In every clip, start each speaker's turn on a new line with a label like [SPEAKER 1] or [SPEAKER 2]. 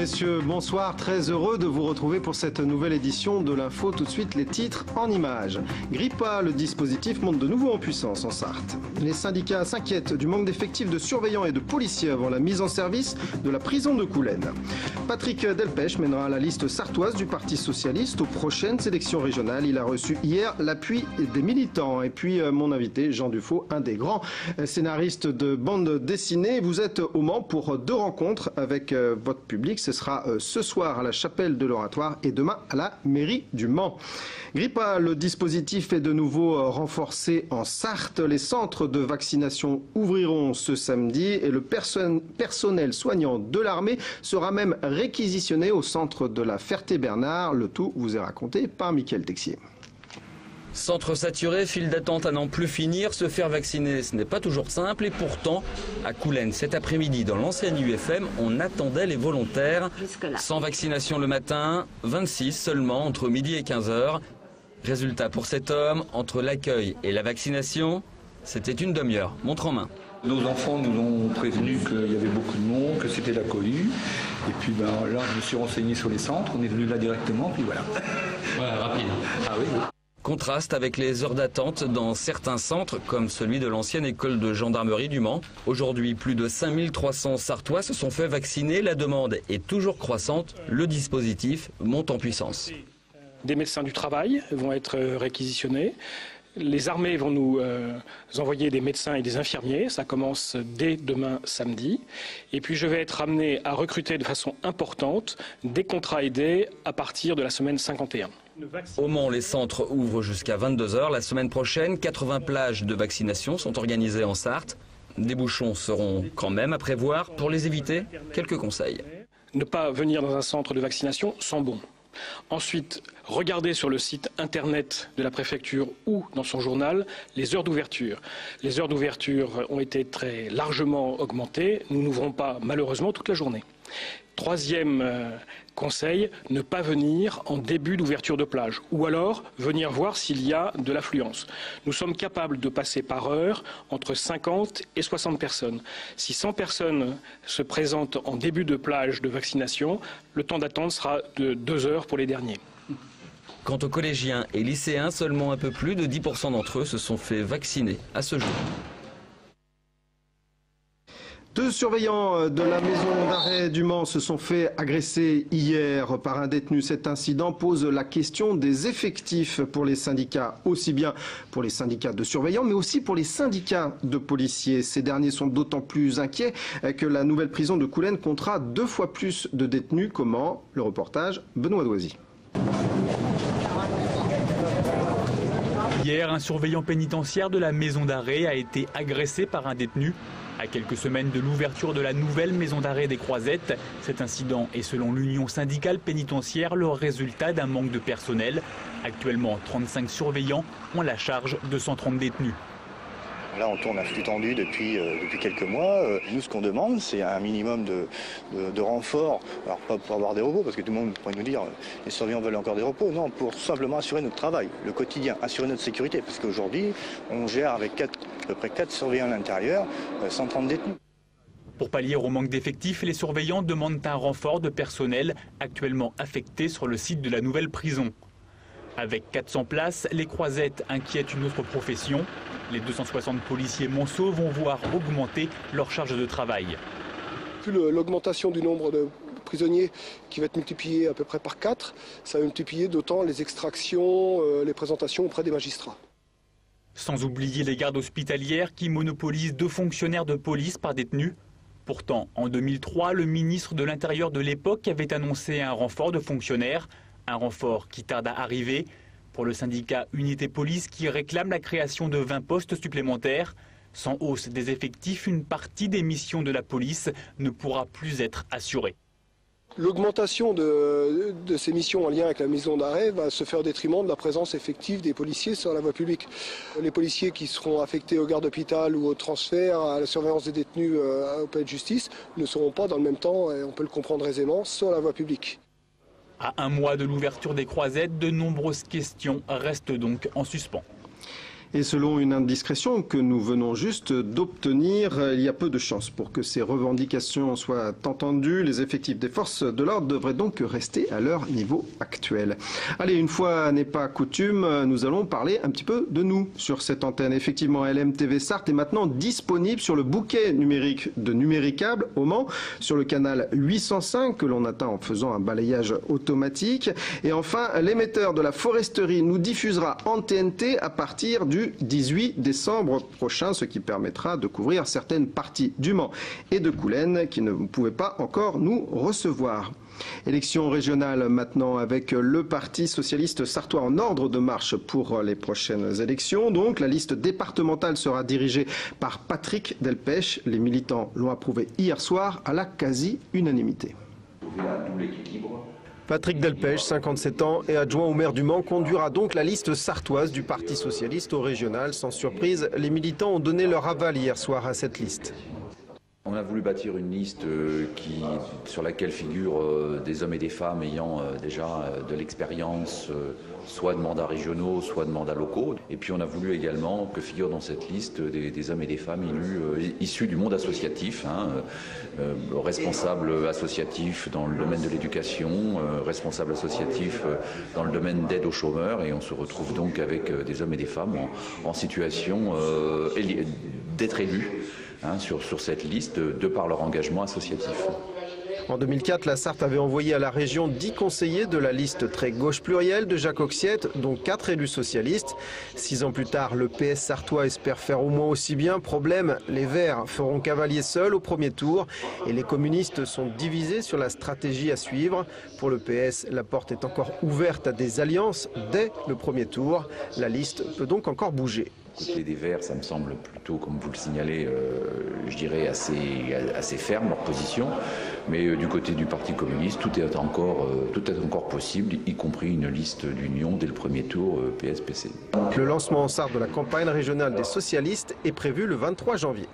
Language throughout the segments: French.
[SPEAKER 1] messieurs, bonsoir. Très heureux de vous retrouver pour cette nouvelle édition de l'info. Tout de suite, les titres en images. Grippa, le dispositif monte de nouveau en puissance en Sarthe. Les syndicats s'inquiètent du manque d'effectifs de surveillants et de policiers avant la mise en service de la prison de Coulennes. Patrick Delpech mènera la liste sartoise du Parti socialiste aux prochaines élections régionales. Il a reçu hier l'appui des militants. Et puis mon invité, Jean Dufaux, un des grands scénaristes de bande dessinée. Vous êtes au Mans pour deux rencontres avec votre public. Ce sera ce soir à la chapelle de l'Oratoire et demain à la mairie du Mans. Grippa, le dispositif est de nouveau renforcé en Sarthe. Les centres de vaccination ouvriront ce samedi et le personnel soignant de l'armée sera même réquisitionné au centre de la Ferté-Bernard. Le tout vous est raconté par Mickaël Texier.
[SPEAKER 2] Centre saturé, file d'attente à n'en plus finir, se faire vacciner, ce n'est pas toujours simple. Et pourtant, à Coulennes, cet après-midi, dans l'ancienne UFM, on attendait les volontaires. Sans vaccination le matin, 26 seulement entre midi et 15h. Résultat pour cet homme, entre l'accueil et la vaccination, c'était une demi-heure, montre en main.
[SPEAKER 3] Nos enfants nous ont prévenu qu'il y avait beaucoup de monde, que c'était la cohue. Et puis là, je me suis renseigné sur les centres, on est venu là directement, puis voilà.
[SPEAKER 2] Ouais, rapide.
[SPEAKER 3] Ah oui.
[SPEAKER 2] Contraste avec les heures d'attente dans certains centres, comme celui de l'ancienne école de gendarmerie du Mans. Aujourd'hui, plus de 5300 Sartois se sont fait vacciner. La demande est toujours croissante. Le dispositif monte en puissance.
[SPEAKER 4] Des médecins du travail vont être réquisitionnés. Les armées vont nous envoyer des médecins et des infirmiers. Ça commence dès demain samedi. Et puis je vais être amené à recruter de façon importante des contrats aidés à partir de la semaine 51.
[SPEAKER 2] Au Mans, les centres ouvrent jusqu'à 22h. La semaine prochaine, 80 plages de vaccination sont organisées en Sarthe. Des bouchons seront quand même à prévoir. Pour les éviter, quelques conseils.
[SPEAKER 4] Ne pas venir dans un centre de vaccination sans bon. Ensuite, regardez sur le site internet de la préfecture ou dans son journal les heures d'ouverture. Les heures d'ouverture ont été très largement augmentées. Nous n'ouvrons pas malheureusement toute la journée. Troisième conseil, ne pas venir en début d'ouverture de plage ou alors venir voir s'il y a de l'affluence. Nous sommes capables de passer par heure entre 50 et 60 personnes. Si 100 personnes se présentent en début de plage de vaccination, le temps d'attente sera de 2 heures pour les derniers.
[SPEAKER 2] Quant aux collégiens et lycéens, seulement un peu plus de 10% d'entre eux se sont fait vacciner à ce jour.
[SPEAKER 1] Deux surveillants de la maison d'arrêt du Mans se sont fait agresser hier par un détenu. Cet incident pose la question des effectifs pour les syndicats, aussi bien pour les syndicats de surveillants, mais aussi pour les syndicats de policiers. Ces derniers sont d'autant plus inquiets que la nouvelle prison de Coulennes comptera 2 fois plus de détenus. Comment? Le reportage, Benoît Doisy.
[SPEAKER 5] Hier, un surveillant pénitentiaire de la maison d'arrêt a été agressé par un détenu. À quelques semaines de l'ouverture de la nouvelle maison d'arrêt des Croisettes, cet incident est selon l'Union syndicale pénitentiaire le résultat d'un manque de personnel. Actuellement, 35 surveillants ont la charge de 130 détenus.
[SPEAKER 6] Là, on tourne à flux tendu depuis quelques mois. Nous, ce qu'on demande, c'est un minimum de renfort. Alors, pas pour avoir des repos, parce que tout le monde pourrait nous dire les surveillants veulent encore des repos. Non, pour simplement assurer notre travail, le quotidien, assurer notre sécurité. Parce qu'aujourd'hui, on gère avec à peu près 4 surveillants à l'intérieur, 130 détenus.
[SPEAKER 5] Pour pallier au manque d'effectifs, les surveillants demandent un renfort de personnel actuellement affecté sur le site de la nouvelle prison. Avec 400 places, les Croisettes inquiètent une autre profession. Les 260 policiers monceaux vont voir augmenter leur charge de travail.
[SPEAKER 7] Plus l'augmentation du nombre de prisonniers qui va être multiplié à peu près par 4, ça va multiplier d'autant les extractions, les présentations auprès des magistrats.
[SPEAKER 5] Sans oublier les gardes hospitalières qui monopolisent 2 fonctionnaires de police par détenu. Pourtant, en 2003, le ministre de l'Intérieur de l'époque avait annoncé un renfort de fonctionnaires. Un renfort qui tarde à arriver. Pour le syndicat Unité Police qui réclame la création de 20 postes supplémentaires. Sans hausse des effectifs, une partie des missions de la police ne pourra plus être assurée.
[SPEAKER 7] L'augmentation de ces missions en lien avec la maison d'arrêt va se faire au détriment de la présence effective des policiers sur la voie publique. Les policiers qui seront affectés aux gardes d'hôpital ou au transfert, à la surveillance des détenus au palais de justice, ne seront pas dans le même temps, et on peut le comprendre aisément, sur la voie publique.
[SPEAKER 5] À 1 mois de l'ouverture des Croisettes, de nombreuses questions restent donc en suspens.
[SPEAKER 1] Et selon une indiscrétion que nous venons juste d'obtenir, il y a peu de chances pour que ces revendications soient entendues. Les effectifs des forces de l'ordre devraient donc rester à leur niveau actuel. Allez, une fois n'est pas coutume, nous allons parler un petit peu de nous sur cette antenne. Effectivement, LMTV Sarthe est maintenant disponible sur le bouquet numérique de Numéricable au Mans, sur le canal 805 que l'on atteint en faisant un balayage automatique. Et enfin, l'émetteur de la foresterie nous diffusera en TNT à partir du 18 décembre prochain, ce qui permettra de couvrir certaines parties du Mans et de Coulennes qui ne pouvaient pas encore nous recevoir. Élection régionale maintenant avec le Parti socialiste sartois en ordre de marche pour les prochaines élections. Donc la liste départementale sera dirigée par Patrick Delpech. Les militants l'ont approuvé hier soir à la quasi-unanimité. Patrick Delpech, 57 ans et adjoint au maire du Mans, conduira donc la liste sartoise du Parti socialiste au régional. Sans surprise, les militants ont donné leur aval hier soir à cette liste.
[SPEAKER 8] On a voulu bâtir une liste sur laquelle figurent des hommes et des femmes ayant déjà de l'expérience, soit de mandats régionaux, soit de mandats locaux. Et puis on a voulu également que figurent dans cette liste des hommes et des femmes élus issus du monde associatif, responsables associatifs dans le domaine de l'éducation, responsables associatifs dans le domaine d'aide aux chômeurs. Et on se retrouve donc avec des hommes et des femmes en situation d'être élus. Sur cette liste de par leur engagement associatif.
[SPEAKER 1] En 2004, la Sarthe avait envoyé à la région 10 conseillers de la liste très gauche plurielle de Jacques Auxiette, dont 4 élus socialistes. 6 ans plus tard, le PS sartois espère faire au moins aussi bien. Problème, les Verts feront cavalier seul au premier tour et les communistes sont divisés sur la stratégie à suivre. Pour le PS, la porte est encore ouverte à des alliances dès le premier tour. La liste peut donc encore bouger.
[SPEAKER 8] Côté des Verts, ça me semble plutôt, comme vous le signalez, je dirais assez ferme leur position. Mais du côté du Parti communiste, tout est encore possible, y compris une liste d'union dès le premier tour PS-PC.
[SPEAKER 1] Le lancement en Sarthe de la campagne régionale des socialistes est prévu le 23 janvier.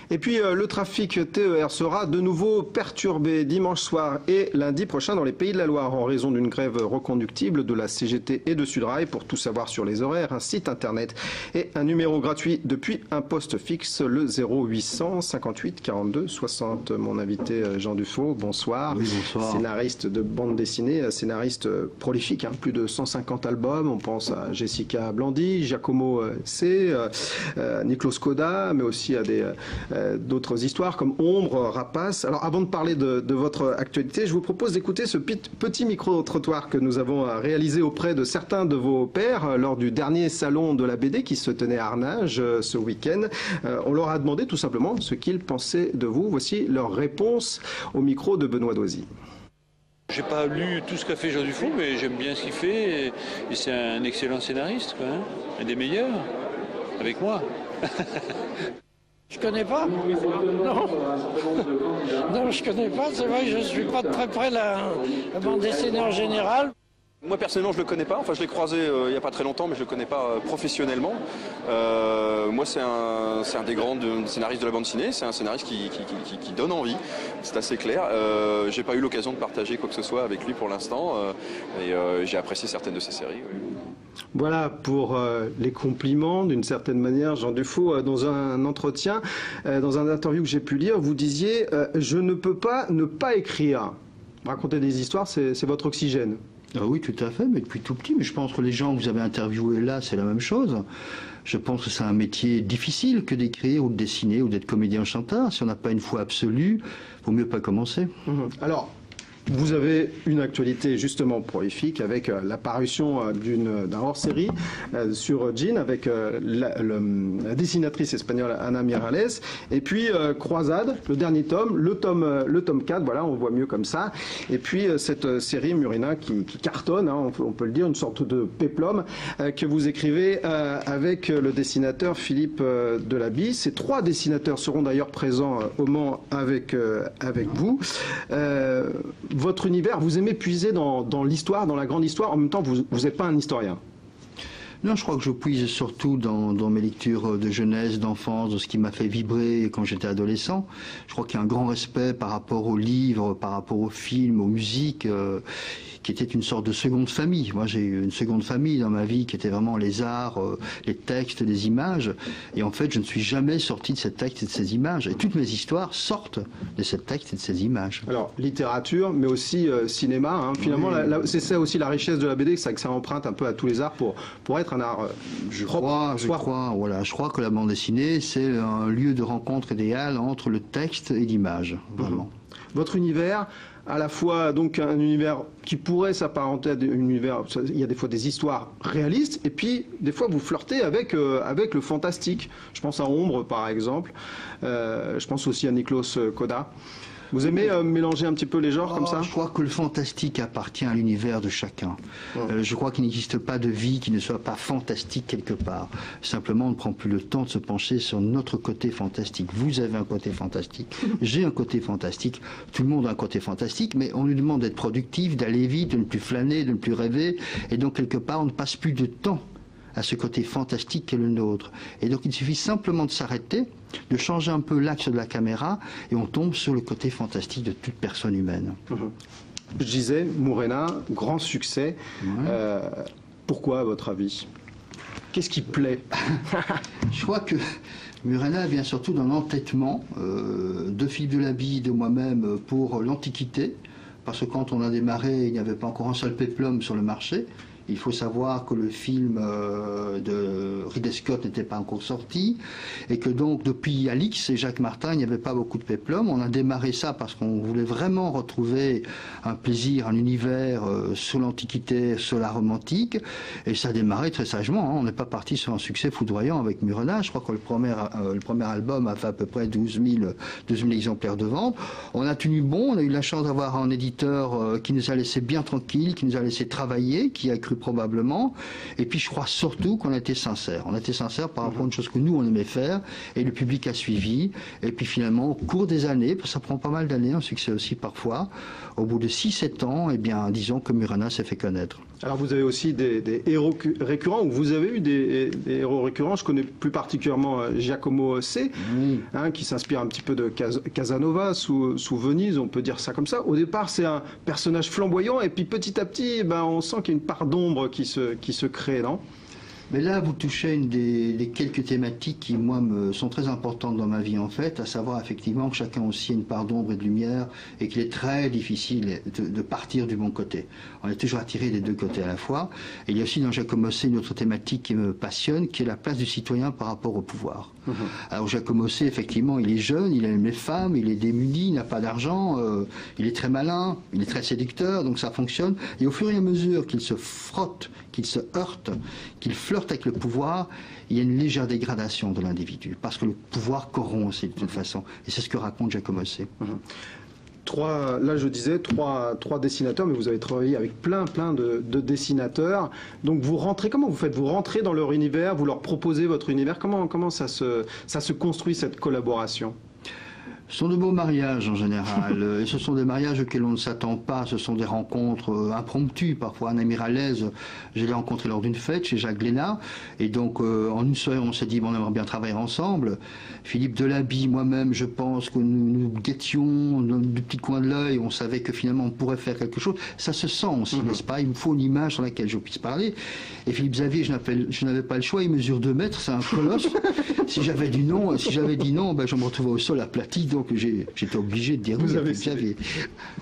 [SPEAKER 1] Et puis le trafic TER sera de nouveau perturbé dimanche soir et lundi prochain dans les Pays de la Loire en raison d'une grève reconductible de la CGT et de Sudrail. Pour tout savoir sur les horaires, un site internet et un numéro gratuit depuis un poste fixe, le 0800 58 42 60. Mon invité Jean Dufaux, bonsoir.
[SPEAKER 9] Oui, bonsoir.
[SPEAKER 1] Scénariste de bande dessinée, scénariste prolifique, plus de 150 albums. On pense à Jessica Blandi, Giacomo C, Niklos Skoda, mais aussi à d'autres histoires comme Ombre, Rapace. Alors avant de parler de votre actualité, je vous propose d'écouter ce petit micro-trottoir que nous avons réalisé auprès de certains de vos pairs lors du dernier salon de la BD qui se tenait à Arnage ce week-end. On leur a demandé tout simplement ce qu'ils pensaient de vous. Voici leur réponse au micro de Benoît Doisy.
[SPEAKER 10] J'ai pas lu tout ce qu'a fait Jean Dufaux, mais j'aime bien ce qu'il fait et c'est un excellent scénariste, quoi, un des meilleurs, avec moi.
[SPEAKER 11] Je connais pas. Non. Non, je connais pas. C'est vrai que je suis pas de très près la bande dessinée en général.
[SPEAKER 12] Moi personnellement je le connais pas, enfin je l'ai croisé il n'y a pas très longtemps mais je le connais pas professionnellement. Moi c'est un des grands scénaristes de la bande dessinée, c'est un scénariste qui donne envie, c'est assez clair. J'ai pas eu l'occasion de partager quoi que ce soit avec lui pour l'instant et j'ai apprécié certaines de ses séries. Oui.
[SPEAKER 1] Voilà pour les compliments d'une certaine manière. Jean Dufaux, dans un entretien, dans un interview que j'ai pu lire, vous disiez je ne peux pas ne pas écrire. Raconter des histoires, c'est votre oxygène.
[SPEAKER 9] Ah oui, tout à fait, mais depuis tout petit. Mais je pense que les gens que vous avez interviewés là, c'est la même chose. Je pense que c'est un métier difficile que d'écrire ou de dessiner ou d'être comédien-chanteur. Si on n'a pas une foi absolue, il vaut mieux pas commencer.
[SPEAKER 1] Alors, vous avez une actualité justement prolifique avec la parution d'un hors-série sur Jean avec la dessinatrice espagnole Ana Miralles et puis Croisade, le dernier tome, le tome 4, voilà, on voit mieux comme ça. Et puis cette série Murena qui cartonne, on peut le dire, une sorte de péplum que vous écrivez avec le dessinateur Philippe Delaby. Ces 3 dessinateurs seront d'ailleurs présents au Mans avec vous. Votre univers, vous aimez puiser dans l'histoire, dans la grande histoire, en même temps vous n'êtes pas un historien.
[SPEAKER 9] Non, je crois que je puise surtout dans mes lectures de jeunesse, d'enfance, de ce qui m'a fait vibrer quand j'étais adolescent. Je crois qu'il y a un grand respect par rapport aux livres, par rapport aux films, aux musiques, qui était une sorte de seconde famille. Moi, j'ai eu une seconde famille dans ma vie qui était vraiment les arts, les textes, les images. Et en fait, je ne suis jamais sorti de ces textes et de ces images. Et toutes mes histoires sortent de ces textes et de ces images.
[SPEAKER 1] Alors, littérature, mais aussi cinéma. Hein. Finalement,
[SPEAKER 9] oui.
[SPEAKER 1] c'est ça aussi la richesse de la BD, c'est que ça emprunte un peu à tous les arts pour être un art
[SPEAKER 9] Je crois que la bande dessinée, c'est un lieu de rencontre idéal entre le texte et l'image, vraiment.
[SPEAKER 1] Votre univers, à la fois donc un univers qui pourrait s'apparenter à un univers, il y a des fois des histoires réalistes, et puis des fois vous flirtez avec le fantastique. Je pense à Ombre par exemple, je pense aussi à Niklos Koda. Vous aimez mélanger un petit peu les genres comme ça?
[SPEAKER 9] Je crois que le fantastique appartient à l'univers de chacun. Je crois qu'il n'existe pas de vie qui ne soit pas fantastique quelque part. Simplement, on ne prend plus le temps de se pencher sur notre côté fantastique. Vous avez un côté fantastique, j'ai un côté fantastique, tout le monde a un côté fantastique, mais on lui demande d'être productif, d'aller vite, de ne plus flâner, de ne plus rêver, et donc quelque part, on ne passe plus de temps à ce côté fantastique qu'est le nôtre. Et donc il suffit simplement de s'arrêter, de changer un peu l'axe de la caméra, et on tombe sur le côté fantastique de toute personne humaine.
[SPEAKER 1] Je disais, Murena, grand succès. Pourquoi, à votre avis? Qu'est-ce qui plaît?
[SPEAKER 9] Je crois que Murena vient surtout d'un entêtement de Philippe Delaby et de moi-même pour l'Antiquité, parce que quand on a démarré, il n'y avait pas encore un seul péplum sur le marché. Il faut savoir que le film de Ridley Scott n'était pas encore sorti et que donc depuis Alix et Jacques Martin, il n'y avait pas beaucoup de péplum. On a démarré ça parce qu'on voulait vraiment retrouver un plaisir, un univers sur l'Antiquité, sur la Rome antique, et ça a démarré très sagement. Hein. On n'est pas parti sur un succès foudroyant avec Murena. Je crois que le premier album a fait à peu près 12 000 exemplaires de vente. On a tenu bon, on a eu la chance d'avoir un éditeur qui nous a laissé bien tranquille, qui nous a laissé travailler, qui a cru probablement, et puis je crois surtout qu'on a été sincère. On a été sincère par rapport à une chose que nous on aimait faire, et le public a suivi, et puis finalement au cours des années, parce que ça prend pas mal d'années, un succès aussi parfois, au bout de 6-7 ans, eh bien disons que Murena s'est fait connaître.
[SPEAKER 1] Alors vous avez aussi des héros récurrents, ou vous avez eu des héros récurrents. Je connais plus particulièrement Giacomo C, qui s'inspire un petit peu de Casanova sous Venise, on peut dire ça comme ça. Au départ, c'est un personnage flamboyant, et puis petit à petit, on sent qu'il y a une part d'ombre qui se crée, non?
[SPEAKER 9] Mais là, vous touchez une des quelques thématiques qui, moi, sont très importantes dans ma vie, en fait, à savoir, effectivement, que chacun aussi a une part d'ombre et de lumière, et qu'il est très difficile de partir du bon côté. On est toujours attiré des deux côtés à la fois. Et il y a aussi dans Giacomo C une autre thématique qui me passionne, qui est la place du citoyen par rapport au pouvoir. Alors Giacomo C, effectivement, il est jeune, il aime les femmes, il est démuni, il n'a pas d'argent, il est très malin, il est très séducteur, donc ça fonctionne. Et au fur et à mesure qu'il se frotte, qu'il se heurte, qu'il flirte avec le pouvoir, il y a une légère dégradation de l'individu, parce que le pouvoir corrompt aussi de toute façon. Et c'est ce que raconte Giacomo C.
[SPEAKER 1] Là je disais trois dessinateurs, mais vous avez travaillé avec plein de dessinateurs. Donc vous rentrez, comment vous faites? Vous rentrez dans leur univers, vous leur proposez votre univers. Comment ça se construit, cette collaboration?
[SPEAKER 9] Ce sont de beaux mariages en général, et ce sont des mariages auxquels on ne s'attend pas, ce sont des rencontres impromptues, parfois un ami à l'aise, je l'ai rencontré lors d'une fête chez Jacques Glénat, et donc en une soirée on s'est dit on aimerait bien travailler ensemble. Philippe Delaby, moi-même, je pense que nous guettions dans le petit coin de l'œil, on savait que finalement on pourrait faire quelque chose, ça se sent aussi, n'est-ce pas? Il me faut une image sur laquelle je puisse parler, et Philippe Xavier, je n'avais pas le choix, il mesure 2 mètres, c'est un colosse, si j'avais dit non, je me retrouvais au sol aplati, donc j'étais obligé de dire oui.
[SPEAKER 1] Vous avez Xavier.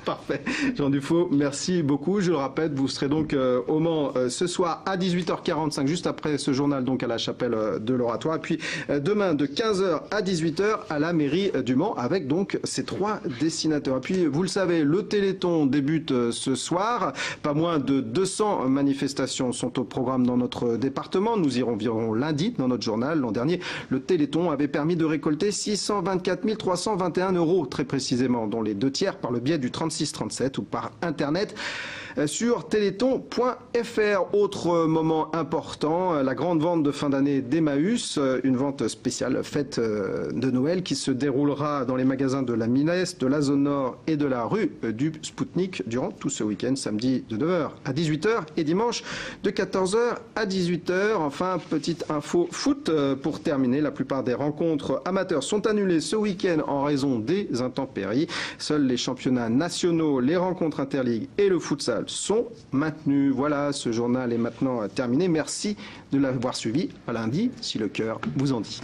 [SPEAKER 1] Parfait. Jean Dufaux, merci beaucoup. Je le répète, vous serez donc au Mans ce soir à 18h45, juste après ce journal, donc à la chapelle de l'Oratoire. Et puis demain de 15h à 18h à la mairie du Mans, avec donc ces 3 dessinateurs. Et puis vous le savez, le Téléthon débute ce soir. Pas moins de 200 manifestations sont au programme dans notre département. Nous y reviendrons lundi dans notre journal. L'an dernier, le Téléthon avait permis de récolter 624 321 €, très précisément, dont les 2 tiers par le biais du 3637 ou par Internet sur téléthon.fr. Autre moment important, la grande vente de fin d'année d'Emmaüs, une vente spéciale fête de Noël qui se déroulera dans les magasins de la Mines, de la zone nord et de la rue du Spoutnik durant tout ce week-end, samedi de 9h à 18h et dimanche de 14h à 18h. Enfin, petite info foot pour terminer, la plupart des rencontres amateurs sont annulées ce week-end en raison des intempéries. Seuls les championnats nationaux, les rencontres interligues et le futsal sont maintenus. Voilà, ce journal est maintenant terminé. Merci de l'avoir suivi. À lundi, si le cœur vous en dit.